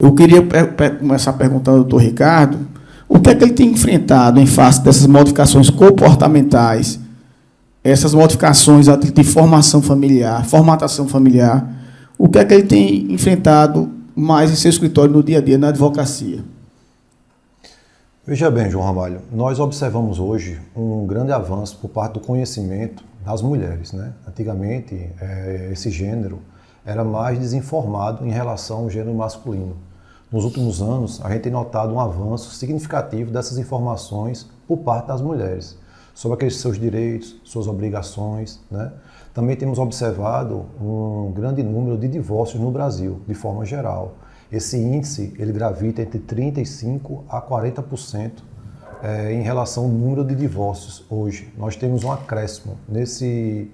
Eu queria começar perguntando ao doutor Ricardo, o que é que ele tem enfrentado em face dessas modificações comportamentais, essas modificações de formatação familiar, o que é que ele tem enfrentado mais em seu escritório no dia a dia, na advocacia? Veja bem, João Ramalho, nós observamos hoje um grande avanço por parte do conhecimento das mulheres, né? Antigamente, esse gênero era mais desinformado em relação ao gênero masculino. Nos últimos anos, a gente tem notado um avanço significativo dessas informações por parte das mulheres, sobre aqueles seus direitos, suas obrigações, né? Também temos observado um grande número de divórcios no Brasil, de forma geral. Esse índice, ele gravita entre 35% a 40% em relação ao número de divórcios hoje. Nós temos um acréscimo nesse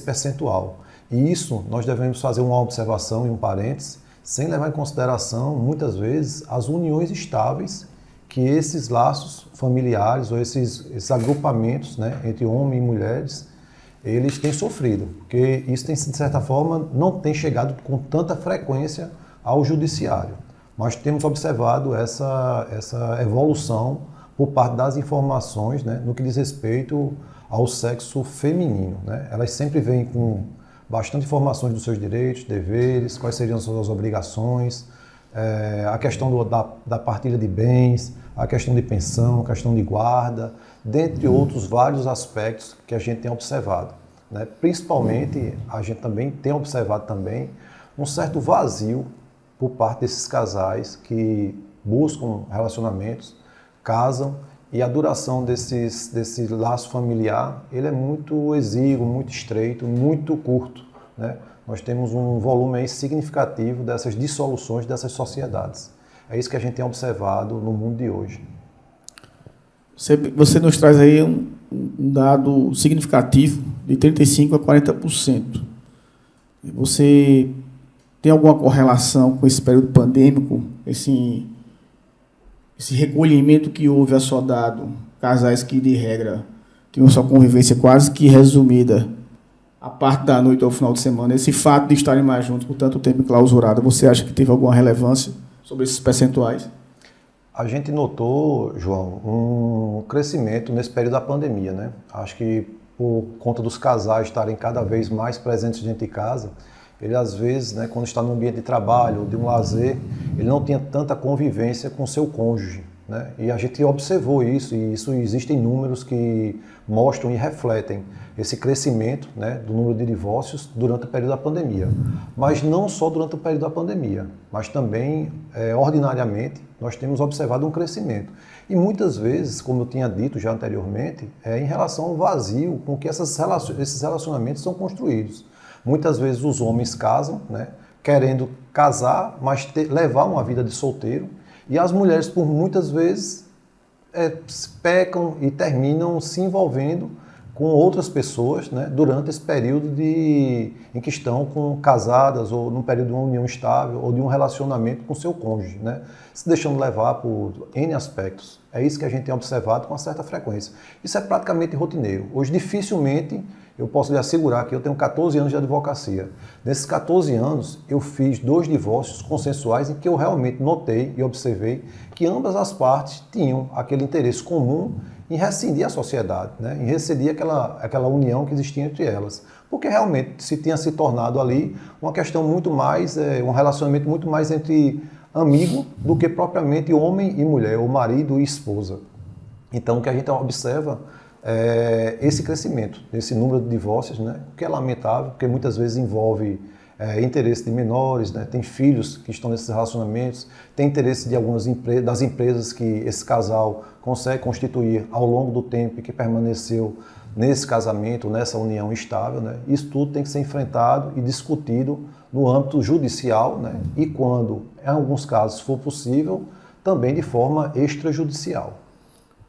percentual. E isso, nós devemos fazer uma observação e um parênteses, sem levar em consideração, muitas vezes, as uniões estáveis que esses laços familiares ou esses agrupamentos, né, entre homens e mulheres, eles têm sofrido. Porque isso, de certa forma, não tem chegado com tanta frequência ao judiciário. Mas temos observado essa evolução por parte das informações, né, no que diz respeito ao sexo feminino, né? Elas sempre vêm com bastante informações dos seus direitos, deveres, quais seriam as suas obrigações, a questão da partilha de bens, a questão de pensão, a questão de guarda, dentre outros vários aspectos que a gente tem observado, né? Principalmente, a gente também tem observado também um certo vazio por parte desses casais que buscam relacionamentos, casam, e a duração desse laço familiar, ele é muito exíguo, muito estreito, muito curto, né? Nós temos um volume aí significativo dessas dissoluções dessas sociedades. É isso que a gente tem observado no mundo de hoje. Você nos traz aí um dado significativo de 35% a 40%. Você tem alguma correlação com esse período pandêmico, esse recolhimento que houve assodado, casais que, de regra, tinham sua convivência quase que resumida a parte da noite ou final de semana, esse fato de estarem mais juntos por tanto tempo enclausurado, você acha que teve alguma relevância sobre esses percentuais? A gente notou, João, um crescimento nesse período da pandemia, né? Acho que por conta dos casais estarem cada vez mais presentes dentro de casa, ele às vezes, né, quando está no ambiente de trabalho, de um lazer, ele não tinha tanta convivência com seu cônjuge, né? E a gente observou isso, e isso existem números que mostram e refletem esse crescimento, né, do número de divórcios durante o período da pandemia. Mas não só durante o período da pandemia, mas também, ordinariamente, nós temos observado um crescimento. E muitas vezes, como eu tinha dito já anteriormente, em relação ao vazio com que esses relacionamentos são construídos. Muitas vezes os homens casam, né, querendo casar, mas levar uma vida de solteiro. E as mulheres, por muitas vezes, pecam e terminam se envolvendo com outras pessoas, né, durante esse período em que estão casadas, ou num período de uma união estável, ou de um relacionamento com seu cônjuge, né, se deixando levar por N aspectos. É isso que a gente tem observado com uma certa frequência. Isso é praticamente rotineiro. Hoje, dificilmente, eu posso lhe assegurar que eu tenho 14 anos de advocacia. Nesses 14 anos, eu fiz 2 divórcios consensuais em que eu realmente notei e observei que ambas as partes tinham aquele interesse comum em rescindir a sociedade, né? Em rescindir aquela união que existia entre elas. Porque realmente se tinha se tornado ali uma questão muito mais, um relacionamento muito mais entre amigo do que propriamente homem e mulher, ou marido e esposa. Então, o que a gente observa esse crescimento, esse número de divórcios, né, que é lamentável, porque muitas vezes envolve interesse de menores, né, tem filhos que estão nesses relacionamentos, tem interesse de algumas das empresas que esse casal consegue constituir ao longo do tempo e que permaneceu nesse casamento, nessa união estável, né. Isso tudo tem que ser enfrentado e discutido no âmbito judicial, né, e quando, em alguns casos, for possível, também de forma extrajudicial.